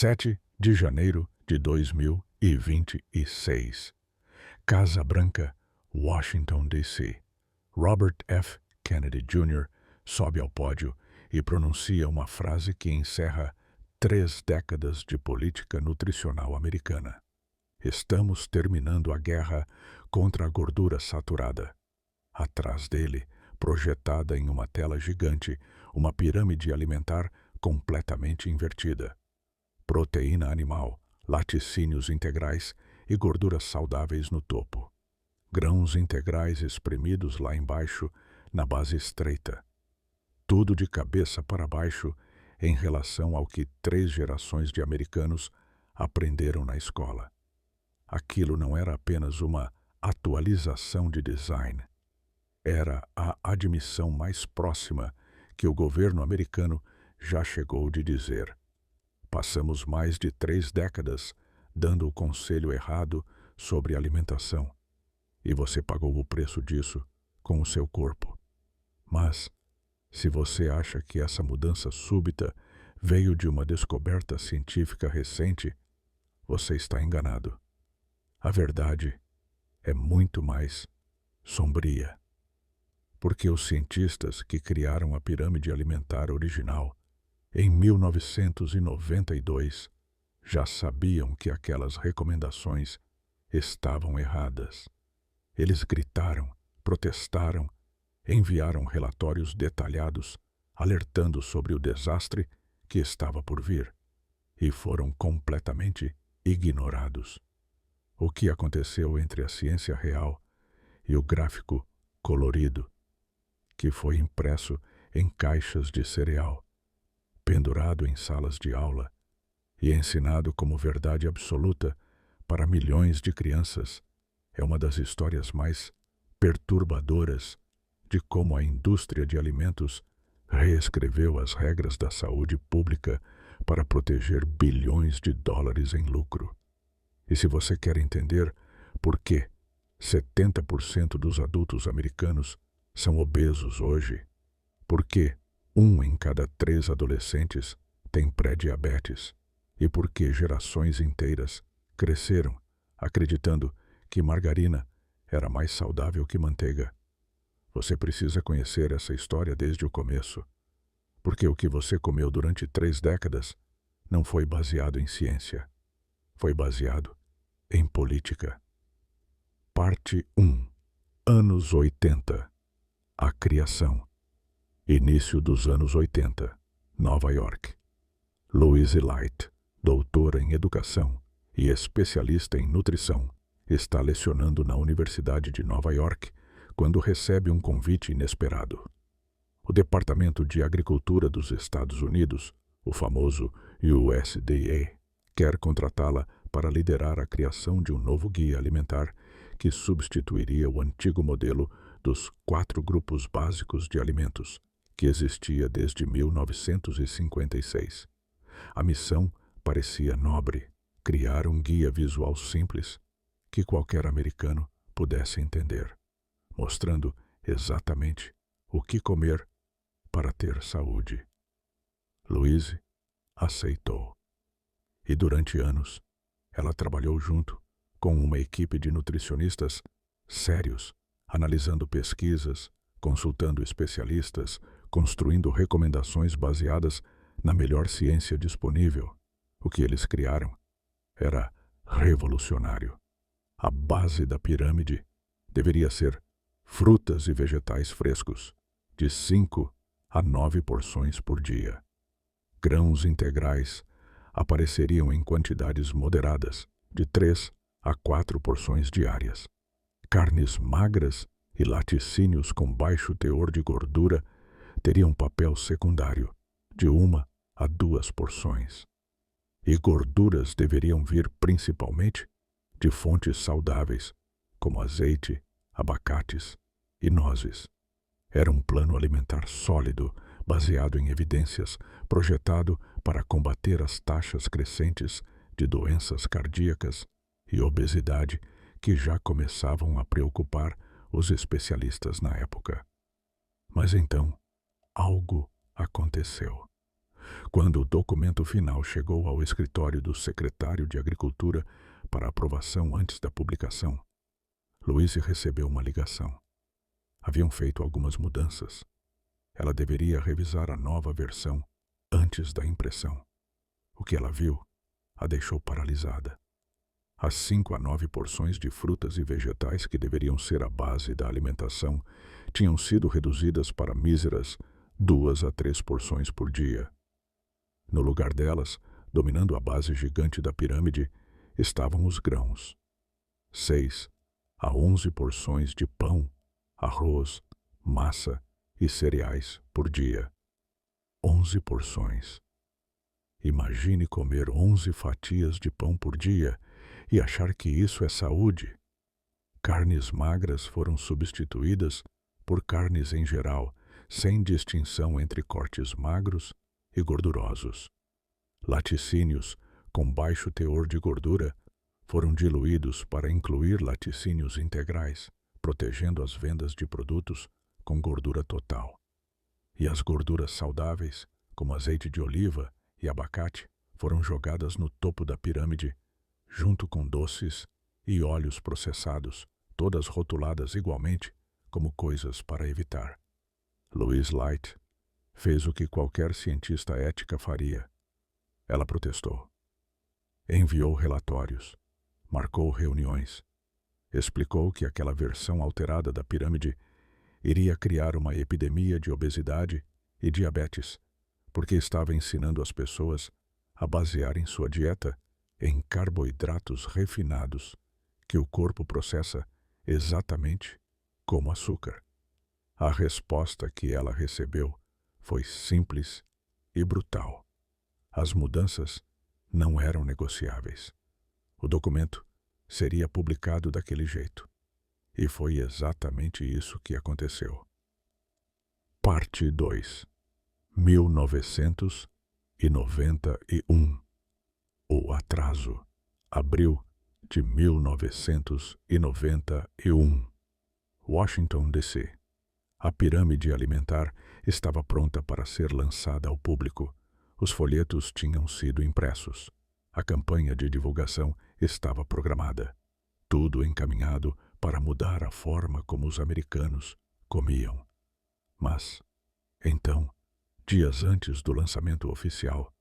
7 de janeiro de 2026. Casa Branca, Washington, D.C. Robert F. Kennedy Jr. sobe ao pódio e pronuncia uma frase que encerra 3 décadas de política nutricional americana. Estamos terminando a guerra contra a gordura saturada. Atrás dele, projetada em uma tela gigante, uma pirâmide alimentar completamente invertida. Proteína animal, laticínios integrais e gorduras saudáveis no topo. Grãos integrais espremidos lá embaixo, na base estreita. Tudo de cabeça para baixo em relação ao que 3 gerações de americanos aprenderam na escola. Aquilo não era apenas uma atualização de design. Era a admissão mais próxima que o governo americano já chegou de dizer: passamos mais de 3 décadas dando o conselho errado sobre alimentação, e você pagou o preço disso com o seu corpo. Mas, se você acha que essa mudança súbita veio de uma descoberta científica recente, você está enganado. A verdade é muito mais sombria. Porque os cientistas que criaram a pirâmide alimentar original, em 1992, já sabiam que aquelas recomendações estavam erradas. Eles gritaram, protestaram, enviaram relatórios detalhados, alertando sobre o desastre que estava por vir, e foram completamente ignorados. O que aconteceu entre a ciência real e o gráfico colorido, que foi impresso em caixas de cereal, pendurado em salas de aula e ensinado como verdade absoluta para milhões de crianças, é uma das histórias mais perturbadoras de como a indústria de alimentos reescreveu as regras da saúde pública para proteger bilhões de dólares em lucro. E se você quer entender por que 70% dos adultos americanos são obesos hoje, por que 1 em cada 3 adolescentes tem pré-diabetes e por que gerações inteiras cresceram acreditando que margarina era mais saudável que manteiga, você precisa conhecer essa história desde o começo, porque o que você comeu durante 3 décadas não foi baseado em ciência, foi baseado em política. Parte 1. Anos 80. A criação. Início dos anos 80. Nova York. Louise Light, doutora em educação e especialista em nutrição, está lecionando na Universidade de Nova York quando recebe um convite inesperado. O Departamento de Agricultura dos Estados Unidos, o famoso USDA, quer contratá-la para liderar a criação de um novo guia alimentar que substituiria o antigo modelo dos 4 grupos básicos de alimentos, que existia desde 1956. A missão parecia nobre: criar um guia visual simples que qualquer americano pudesse entender, mostrando exatamente o que comer para ter saúde. Louise aceitou. E durante anos, ela trabalhou junto com uma equipe de nutricionistas sérios, analisando pesquisas, consultando especialistas, construindo recomendações baseadas na melhor ciência disponível. O que eles criaram era revolucionário. A base da pirâmide deveria ser frutas e vegetais frescos, de 5 a 9 porções por dia. Grãos integrais apareceriam em quantidades moderadas, de 3 a 4 porções diárias. Carnes magras e laticínios com baixo teor de gordura teriam papel secundário, de 1 a 2 porções. E gorduras deveriam vir principalmente de fontes saudáveis, como azeite, abacates e nozes. Era um plano alimentar sólido, baseado em evidências, projetado para combater as taxas crescentes de doenças cardíacas e obesidade que já começavam a preocupar os especialistas na época. Mas então, algo aconteceu. Quando o documento final chegou ao escritório do secretário de Agricultura para aprovação antes da publicação, Louise recebeu uma ligação. Haviam feito algumas mudanças. Ela deveria revisar a nova versão antes da impressão. O que ela viu a deixou paralisada. As 5 a 9 porções de frutas e vegetais que deveriam ser a base da alimentação tinham sido reduzidas para míseras 2 a 3 porções por dia. No lugar delas, dominando a base gigante da pirâmide, estavam os grãos. 6 a 11 porções de pão, arroz, massa e cereais por dia. 11 porções. Imagine comer 11 fatias de pão por dia e achar que isso é saúde. Carnes magras foram substituídas por carnes em geral, sem distinção entre cortes magros e gordurosos. Laticínios com baixo teor de gordura foram diluídos para incluir laticínios integrais, protegendo as vendas de produtos com gordura total. E as gorduras saudáveis, como azeite de oliva e abacate, foram jogadas no topo da pirâmide, junto com doces e óleos processados, todas rotuladas igualmente como coisas para evitar. Louise Light fez o que qualquer cientista ética faria. Ela protestou. Enviou relatórios, marcou reuniões, explicou que aquela versão alterada da pirâmide iria criar uma epidemia de obesidade e diabetes, porque estava ensinando as pessoas a basearem sua dieta em carboidratos refinados que o corpo processa exatamente como açúcar. A resposta que ela recebeu foi simples e brutal. As mudanças não eram negociáveis. O documento seria publicado daquele jeito. E foi exatamente isso que aconteceu. Parte 2. 1991. O atraso. Abril de 1991. Washington, D.C. A pirâmide alimentar estava pronta para ser lançada ao público. Os folhetos tinham sido impressos. A campanha de divulgação estava programada. Tudo encaminhado para mudar a forma como os americanos comiam. Mas, então, dias antes do lançamento oficial,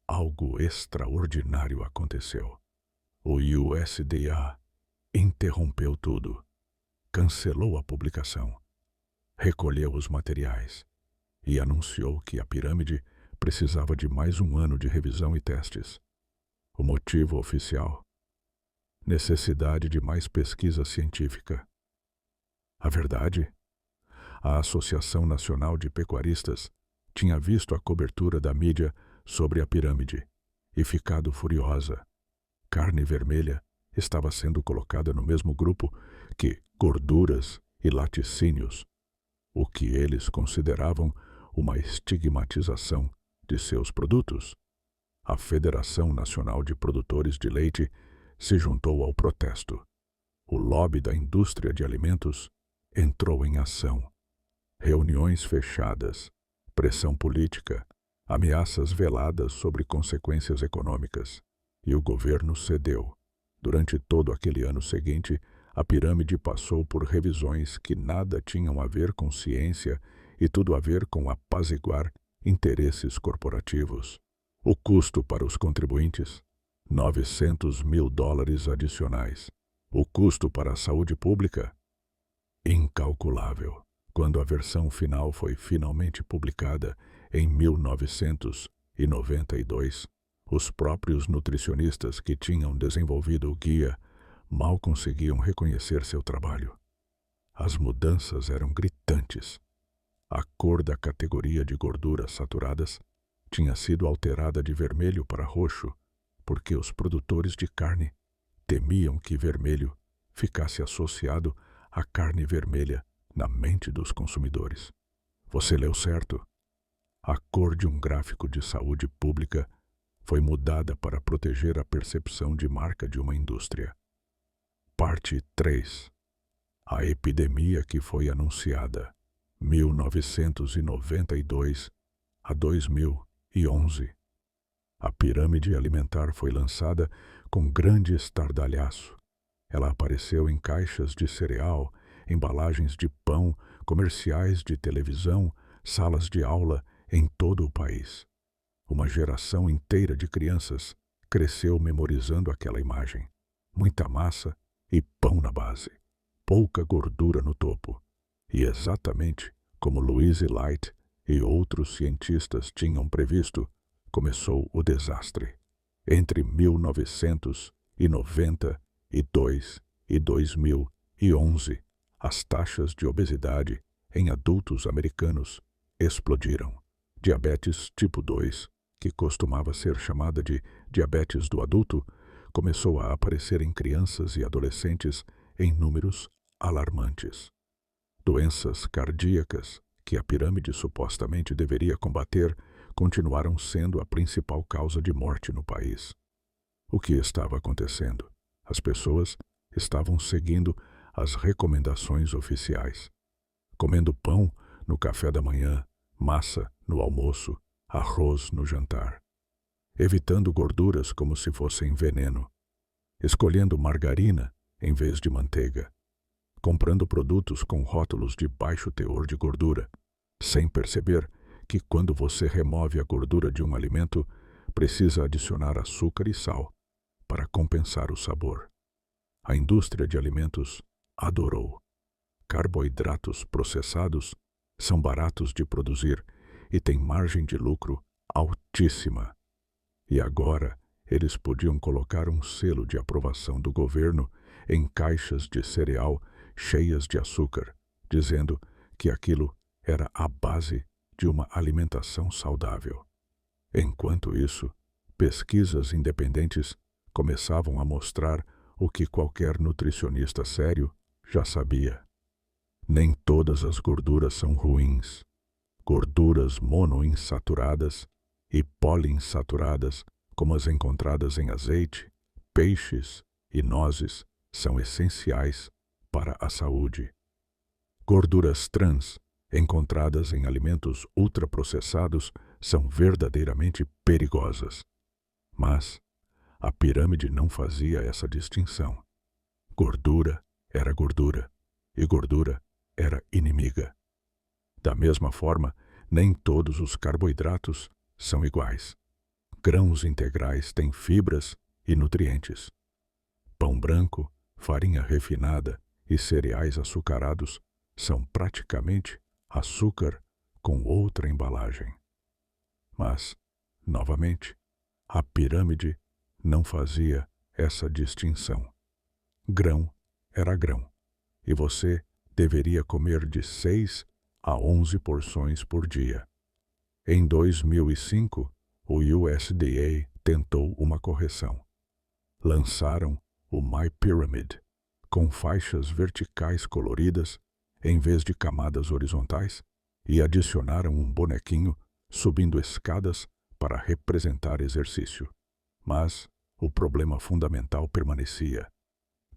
algo extraordinário aconteceu. O USDA interrompeu tudo, cancelou a publicação, recolheu os materiais e anunciou que a pirâmide precisava de mais um ano de revisão e testes. O motivo oficial: necessidade de mais pesquisa científica. A verdade? A Associação Nacional de Pecuaristas tinha visto a cobertura da mídia sobre a pirâmide e ficado furiosa. Carne vermelha estava sendo colocada no mesmo grupo que gorduras e laticínios, o que eles consideravam uma estigmatização de seus produtos. A Federação Nacional de Produtores de Leite se juntou ao protesto. O lobby da indústria de alimentos entrou em ação. Reuniões fechadas, pressão política, ameaças veladas sobre consequências econômicas. E o governo cedeu. Durante todo aquele ano seguinte, a pirâmide passou por revisões que nada tinham a ver com ciência e tudo a ver com apaziguar interesses corporativos. O custo para os contribuintes: $900 mil adicionais. O custo para a saúde pública: incalculável. Quando a versão final foi finalmente publicada em 1992, os próprios nutricionistas que tinham desenvolvido o guia mal conseguiam reconhecer seu trabalho. As mudanças eram gritantes. A cor da categoria de gorduras saturadas tinha sido alterada de vermelho para roxo, porque os produtores de carne temiam que vermelho ficasse associado à carne vermelha na mente dos consumidores. Você leu certo. A cor de um gráfico de saúde pública foi mudada para proteger a percepção de marca de uma indústria. Parte 3. A epidemia que foi anunciada, 1992 a 2000 2011. A pirâmide alimentar foi lançada com grande estardalhaço. Ela apareceu em caixas de cereal, embalagens de pão, comerciais de televisão, salas de aula em todo o país. Uma geração inteira de crianças cresceu memorizando aquela imagem. Muita massa e pão na base, pouca gordura no topo. E exatamente como Louise Light e outros cientistas tinham previsto, começou o desastre. Entre 1992 e 2011, as taxas de obesidade em adultos americanos explodiram. Diabetes tipo 2, que costumava ser chamada de diabetes do adulto, começou a aparecer em crianças e adolescentes em números alarmantes. Doenças cardíacas, que a pirâmide supostamente deveria combater, continuaram sendo a principal causa de morte no país. O que estava acontecendo? As pessoas estavam seguindo as recomendações oficiais, comendo pão no café da manhã, massa no almoço, arroz no jantar, evitando gorduras como se fossem veneno, escolhendo margarina em vez de manteiga, comprando produtos com rótulos de baixo teor de gordura, sem perceber que quando você remove a gordura de um alimento, precisa adicionar açúcar e sal para compensar o sabor. A indústria de alimentos adorou. Carboidratos processados são baratos de produzir e têm margem de lucro altíssima. E agora eles podiam colocar um selo de aprovação do governo em caixas de cereal cheias de açúcar, dizendo que aquilo era a base de uma alimentação saudável. Enquanto isso, pesquisas independentes começavam a mostrar o que qualquer nutricionista sério já sabia. Nem todas as gorduras são ruins. Gorduras monoinsaturadas e poliinsaturadas, como as encontradas em azeite, peixes e nozes, são essenciais para a saúde. Gorduras trans, encontradas em alimentos ultraprocessados, são verdadeiramente perigosas. Mas a pirâmide não fazia essa distinção. Gordura era gordura, e gordura era inimiga. Da mesma forma, nem todos os carboidratos são iguais. Grãos integrais têm fibras e nutrientes. Pão branco, farinha refinada e cereais açucarados são praticamente açúcar com outra embalagem. Mas, novamente, a pirâmide não fazia essa distinção. Grão era grão, e você deveria comer de 6 a 11 porções por dia. Em 2005, o USDA tentou uma correção. Lançaram o MyPyramid, com faixas verticais coloridas em vez de camadas horizontais, e adicionaram um bonequinho subindo escadas para representar exercício. Mas o problema fundamental permanecia.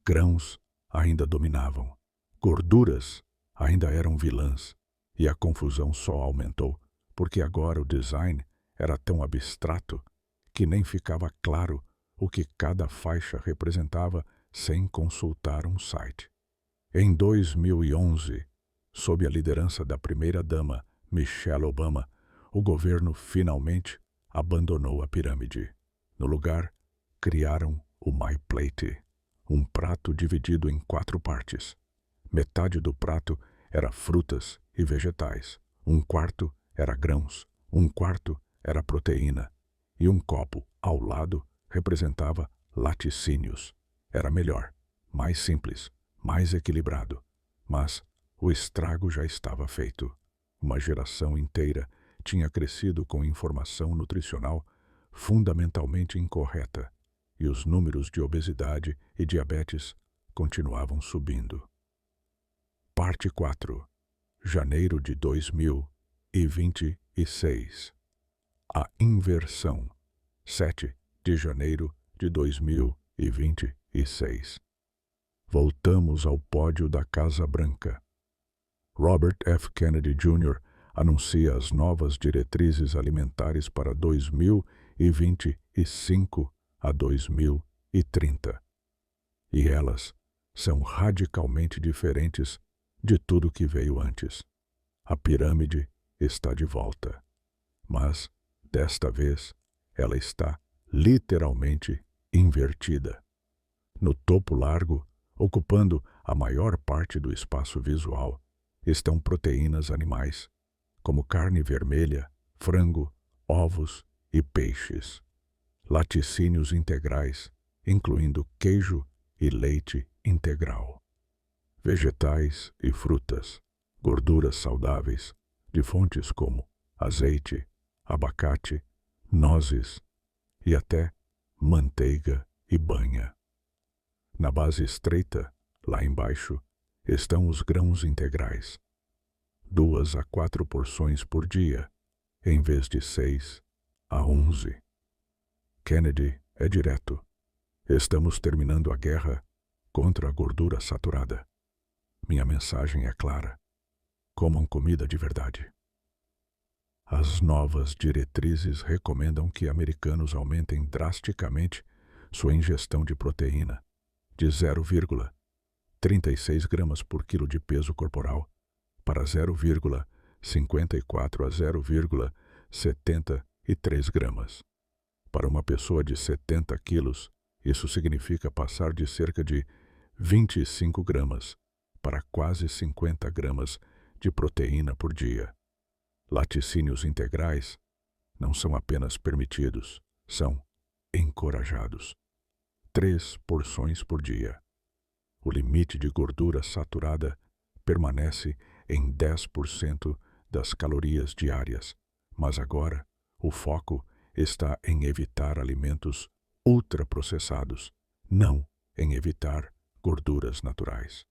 Grãos ainda dominavam. Gorduras ainda eram vilãs. E a confusão só aumentou, porque agora o design era tão abstrato que nem ficava claro o que cada faixa representava sem consultar um site. Em 2011, sob a liderança da primeira-dama Michelle Obama, o governo finalmente abandonou a pirâmide. No lugar, criaram o MyPlate, um prato dividido em 4 partes. Metade do prato era frutas e vegetais, 1/4 era grãos, 1/4 era proteína, e um copo ao lado representava laticínios. Era melhor, mais simples, mais equilibrado, mas o estrago já estava feito. Uma geração inteira tinha crescido com informação nutricional fundamentalmente incorreta, e os números de obesidade e diabetes continuavam subindo. Parte 4. Janeiro de 2026. A inversão. 7 de janeiro de 2026. Voltamos ao pódio da Casa Branca. Robert F. Kennedy Jr. anuncia as novas diretrizes alimentares para 2025 a 2030. E elas são radicalmente diferentes de tudo que veio antes. A pirâmide está de volta, mas, desta vez, ela está literalmente invertida. No topo largo, ocupando a maior parte do espaço visual, estão proteínas animais, como carne vermelha, frango, ovos e peixes. Laticínios integrais, incluindo queijo e leite integral. Vegetais e frutas, gorduras saudáveis, de fontes como azeite, abacate, nozes e até manteiga e banha. Na base estreita, lá embaixo, estão os grãos integrais. 2 a 4 porções por dia, em vez de 6 a 11. Kennedy é direto. Estamos terminando a guerra contra a gordura saturada. Minha mensagem é clara. Comam comida de verdade. As novas diretrizes recomendam que americanos aumentem drasticamente sua ingestão de proteína, de 0,36 gramas por quilo de peso corporal para 0,54 a 0,73 gramas. Para uma pessoa de 70 quilos, isso significa passar de cerca de 25 gramas para quase 50 gramas de proteína por dia. Laticínios integrais não são apenas permitidos, são encorajados. 3 porções por dia. O limite de gordura saturada permanece em 10% das calorias diárias, mas agora o foco está em evitar alimentos ultraprocessados, não em evitar gorduras naturais.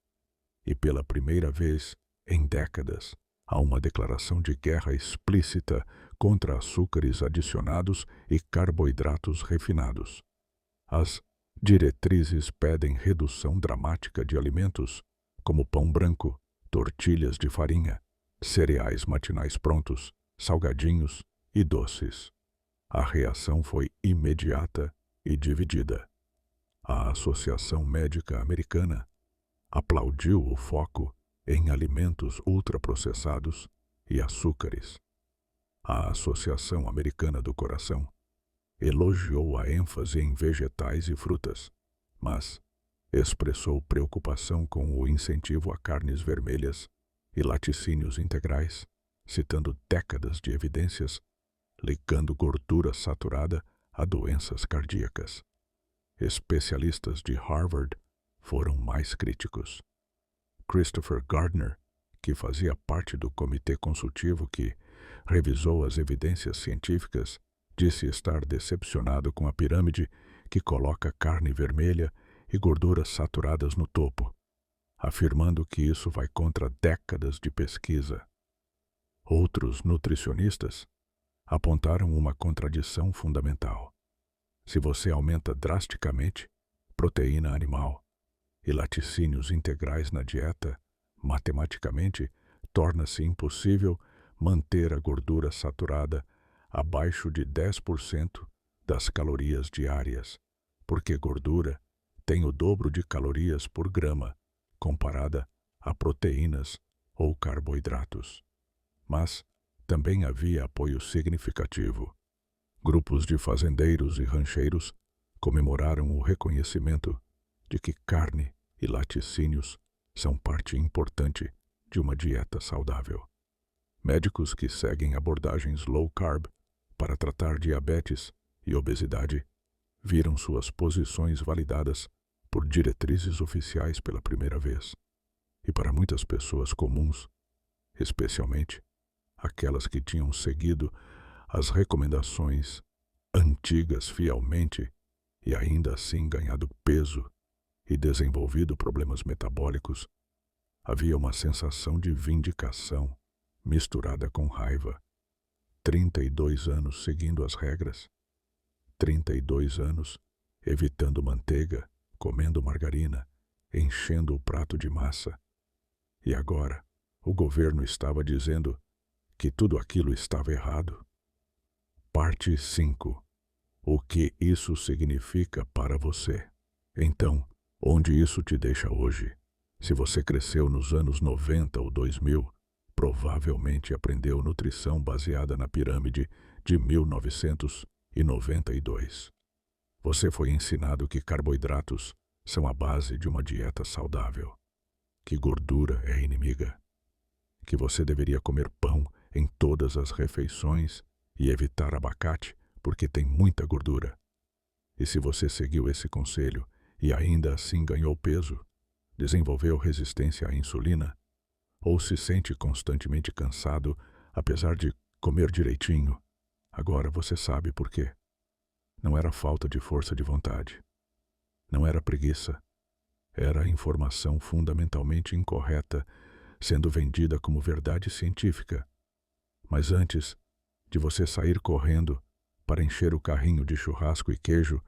E pela primeira vez em décadas, há uma declaração de guerra explícita contra açúcares adicionados e carboidratos refinados. As diretrizes pedem redução dramática de alimentos, como pão branco, tortilhas de farinha, cereais matinais prontos, salgadinhos e doces. A reação foi imediata e dividida. A Associação Médica Americana aplaudiu o foco em alimentos ultraprocessados e açúcares. A Associação Americana do Coração elogiou a ênfase em vegetais e frutas, mas expressou preocupação com o incentivo a carnes vermelhas e laticínios integrais, citando décadas de evidências ligando gordura saturada a doenças cardíacas. Especialistas de Harvard foram mais críticos. Christopher Gardner, que fazia parte do comitê consultivo que revisou as evidências científicas, disse estar decepcionado com a pirâmide que coloca carne vermelha e gorduras saturadas no topo, afirmando que isso vai contra décadas de pesquisa. Outros nutricionistas apontaram uma contradição fundamental. Se você aumenta drasticamente proteína animal e laticínios integrais na dieta, matematicamente torna-se impossível manter a gordura saturada abaixo de 10% das calorias diárias, porque gordura tem o dobro de calorias por grama comparada a proteínas ou carboidratos. Mas também havia apoio significativo. Grupos de fazendeiros e rancheiros comemoraram o reconhecimento de que carne e laticínios são parte importante de uma dieta saudável. Médicos que seguem abordagens low carb para tratar diabetes e obesidade viram suas posições validadas por diretrizes oficiais pela primeira vez. E para muitas pessoas comuns, especialmente aquelas que tinham seguido as recomendações antigas fielmente e ainda assim ganhado peso e desenvolvido problemas metabólicos, havia uma sensação de vindicação misturada com raiva. 32 anos seguindo as regras, 32 anos evitando manteiga, comendo margarina, enchendo o prato de massa. E agora o governo estava dizendo que tudo aquilo estava errado. Parte 5. O que isso significa para você? Então, onde isso te deixa hoje? Se você cresceu nos anos 90 ou 2000, provavelmente aprendeu nutrição baseada na pirâmide de 1992. Você foi ensinado que carboidratos são a base de uma dieta saudável, que gordura é inimiga, que você deveria comer pão em todas as refeições e evitar abacate porque tem muita gordura. E se você seguiu esse conselho e ainda assim ganhou peso, desenvolveu resistência à insulina, ou se sente constantemente cansado apesar de comer direitinho, agora você sabe por quê. Não era falta de força de vontade. Não era preguiça. Era informação fundamentalmente incorreta sendo vendida como verdade científica. Mas antes de você sair correndo para encher o carrinho de churrasco e queijo,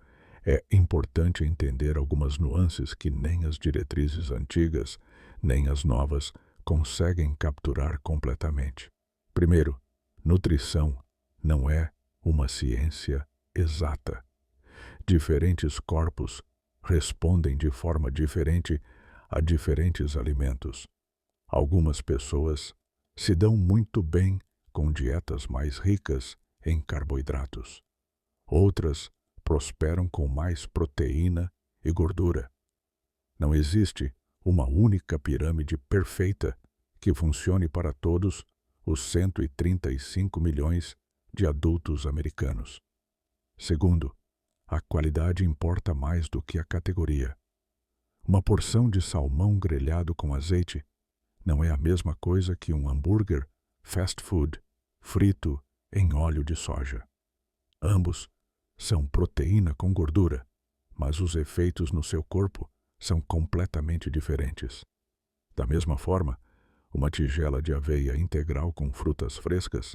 é importante entender algumas nuances que nem as diretrizes antigas, nem as novas, conseguem capturar completamente. Primeiro, nutrição não é uma ciência exata. Diferentes corpos respondem de forma diferente a diferentes alimentos. Algumas pessoas se dão muito bem com dietas mais ricas em carboidratos. Outras prosperam com mais proteína e gordura. Não existe uma única pirâmide perfeita que funcione para todos os 135 milhões de adultos americanos. Segundo, a qualidade importa mais do que a categoria. Uma porção de salmão grelhado com azeite não é a mesma coisa que um hambúrguer fast food frito em óleo de soja. Ambos são proteína com gordura, mas os efeitos no seu corpo são completamente diferentes. Da mesma forma, uma tigela de aveia integral com frutas frescas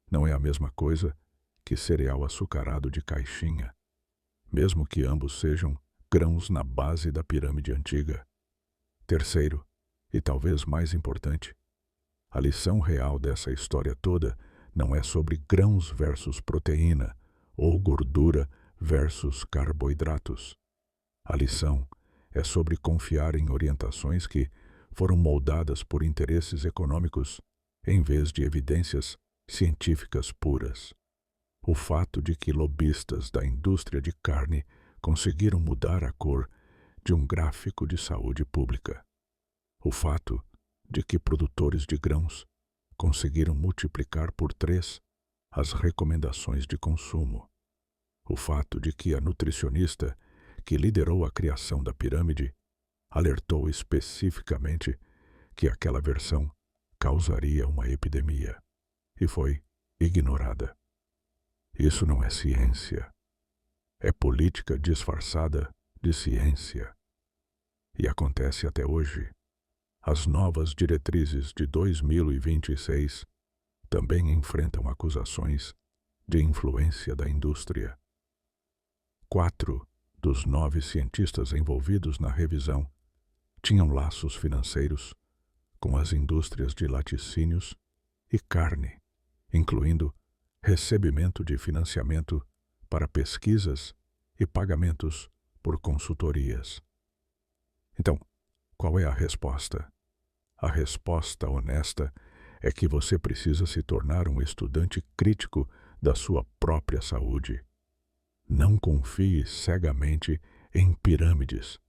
não é a mesma coisa que cereal açucarado de caixinha, mesmo que ambos sejam grãos na base da pirâmide antiga. Terceiro, e talvez mais importante, a lição real dessa história toda não é sobre grãos versus proteína ou gordura versus carboidratos. A lição é sobre confiar em orientações que foram moldadas por interesses econômicos em vez de evidências científicas puras. O fato de que lobistas da indústria de carne conseguiram mudar a cor de um gráfico de saúde pública. O fato de que produtores de grãos conseguiram multiplicar por 3 as recomendações de consumo. O fato de que a nutricionista que liderou a criação da pirâmide alertou especificamente que aquela versão causaria uma epidemia e foi ignorada. Isso não é ciência. É política disfarçada de ciência. E acontece até hoje. As novas diretrizes de 2026 também enfrentam acusações de influência da indústria. 4 dos 9 cientistas envolvidos na revisão tinham laços financeiros com as indústrias de laticínios e carne, incluindo recebimento de financiamento para pesquisas e pagamentos por consultorias. Então, qual é a resposta? A resposta honesta é que você precisa se tornar um estudante crítico da sua própria saúde. Não confie cegamente em pirâmides,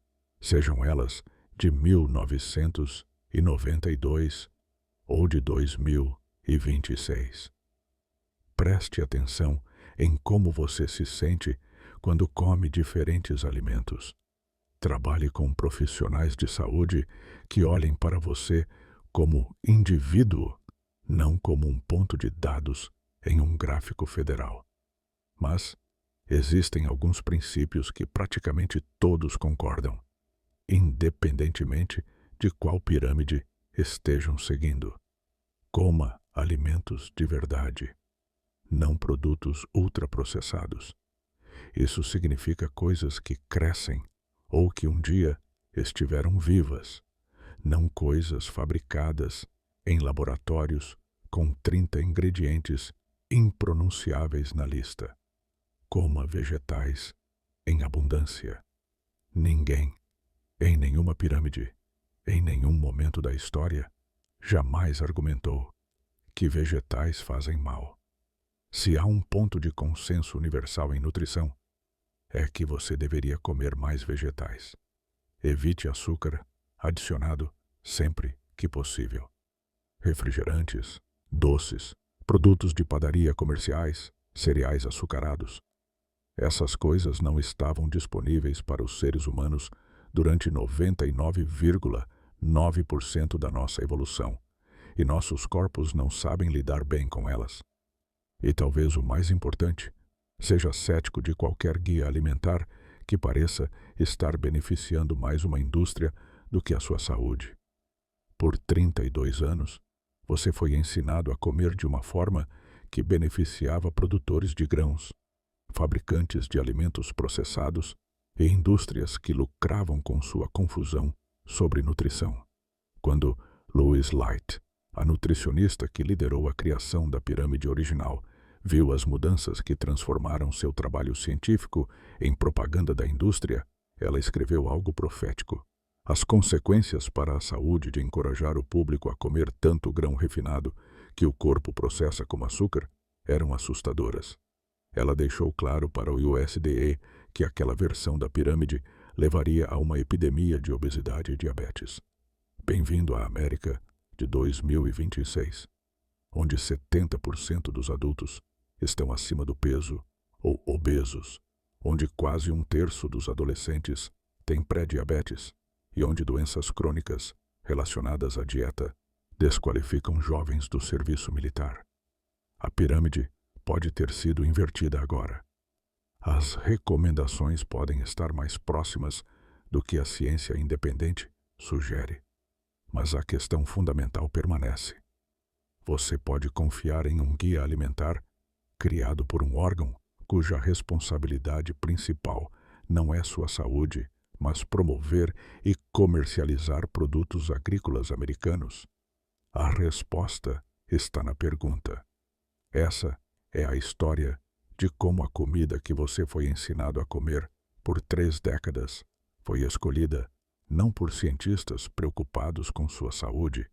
sejam elas de 1992 ou de 2026. Preste atenção em como você se sente quando come diferentes alimentos. Trabalhe com profissionais de saúde que olhem para você como indivíduo, não como um ponto de dados em um gráfico federal. Mas existem alguns princípios que praticamente todos concordam, independentemente de qual pirâmide estejam seguindo. Coma alimentos de verdade, não produtos ultraprocessados. Isso significa coisas que crescem ou que um dia estiveram vivas, não coisas fabricadas em laboratórios com 30 ingredientes impronunciáveis na lista. Coma vegetais em abundância. Ninguém, em nenhuma pirâmide, em nenhum momento da história, jamais argumentou que vegetais fazem mal. Se há um ponto de consenso universal em nutrição, é que você deveria comer mais vegetais. Evite açúcar adicionado sempre que possível. Refrigerantes, doces, produtos de padaria comerciais, cereais açucarados. Essas coisas não estavam disponíveis para os seres humanos durante 99,9% da nossa evolução, e nossos corpos não sabem lidar bem com elas. E talvez o mais importante, seja cético de qualquer guia alimentar que pareça estar beneficiando mais uma indústria do que a sua saúde. Por 32 anos, você foi ensinado a comer de uma forma que beneficiava produtores de grãos, fabricantes de alimentos processados e indústrias que lucravam com sua confusão sobre nutrição. Quando Louise Light, a nutricionista que liderou a criação da pirâmide original, viu as mudanças que transformaram seu trabalho científico em propaganda da indústria, ela escreveu algo profético. As consequências para a saúde de encorajar o público a comer tanto grão refinado que o corpo processa como açúcar eram assustadoras. Ela deixou claro para o USDA que aquela versão da pirâmide levaria a uma epidemia de obesidade e diabetes. Bem-vindo à América de 2026, onde 70% dos adultos estão acima do peso ou obesos, onde quase 1/3 dos adolescentes têm pré-diabetes e onde doenças crônicas relacionadas à dieta desqualificam jovens do serviço militar. A pirâmide pode ter sido invertida agora. As recomendações podem estar mais próximas do que a ciência independente sugere, mas a questão fundamental permanece. Você pode confiar em um guia alimentar criado por um órgão cuja responsabilidade principal não é sua saúde, mas promover e comercializar produtos agrícolas americanos? A resposta está na pergunta. Essa é a história de como a comida que você foi ensinado a comer por 3 décadas foi escolhida não por cientistas preocupados com sua saúde,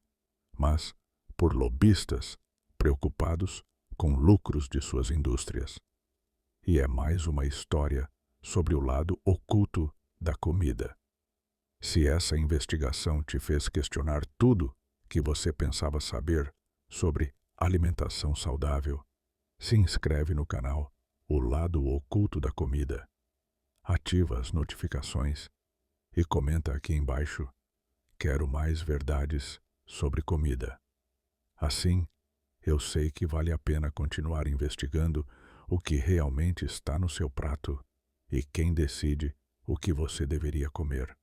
mas por lobistas preocupados com lucros de suas indústrias. E é mais uma história sobre o lado oculto da comida. Se essa investigação te fez questionar tudo que você pensava saber sobre alimentação saudável, se inscreve no canal O Lado Oculto da Comida, ativa as notificações e comenta aqui embaixo: quero mais verdades sobre comida. Assim, eu sei que vale a pena continuar investigando o que realmente está no seu prato e quem decide o que você deveria comer.